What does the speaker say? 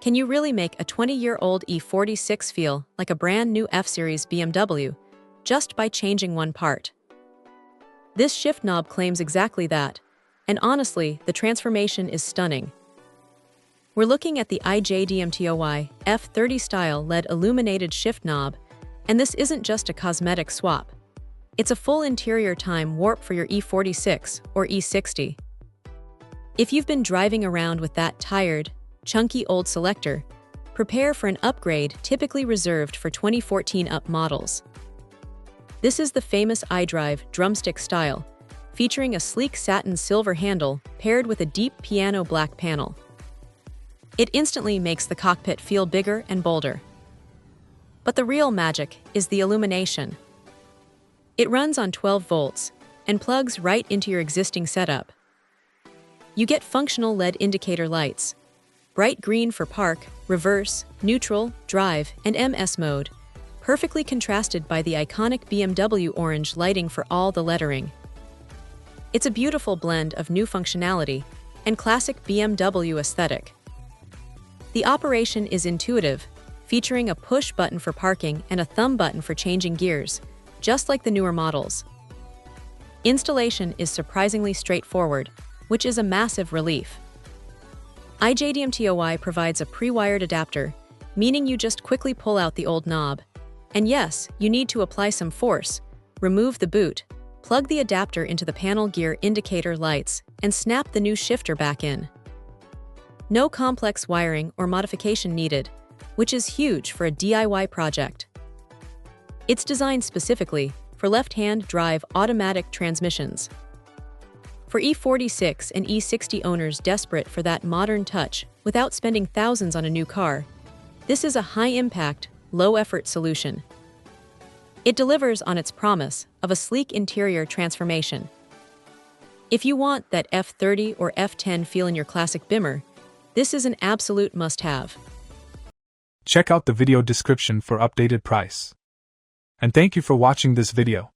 Can you really make a 20-year-old E46 feel like a brand new F-Series BMW just by changing one part? This shift knob claims exactly that, and honestly, the transformation is stunning. We're looking at the iJDMTOY F30 Style LED illuminated shift knob, and this isn't just a cosmetic swap. It's a full interior time warp for your E46 or E60. If you've been driving around with that tired, chunky old selector, prepare for an upgrade typically reserved for 2014 up models. This is the famous iDrive drumstick style, featuring a sleek satin silver handle paired with a deep piano black panel. It instantly makes the cockpit feel bigger and bolder. But the real magic is the illumination. It runs on 12 volts and plugs right into your existing setup. You get functional LED indicator lights, bright green for park, reverse, neutral, drive, and MS mode, perfectly contrasted by the iconic BMW orange lighting for all the lettering. It's a beautiful blend of new functionality and classic BMW aesthetic. The operation is intuitive, featuring a push button for parking and a thumb button for changing gears, just like the newer models. Installation is surprisingly straightforward, which is a massive relief. iJDMTOY provides a pre-wired adapter, meaning you just quickly pull out the old knob. And yes, you need to apply some force, remove the boot, plug the adapter into the panel gear indicator lights, and snap the new shifter back in. No complex wiring or modification needed, which is huge for a DIY project. It's designed specifically for left-hand drive automatic transmissions. For E46 and E60 owners desperate for that modern touch without spending thousands on a new car, this is a high-impact, low-effort solution. It delivers on its promise of a sleek interior transformation. If you want that F30 or F10 feel in your classic Bimmer, this is an absolute must-have. Check out the video description for updated price. And thank you for watching this video.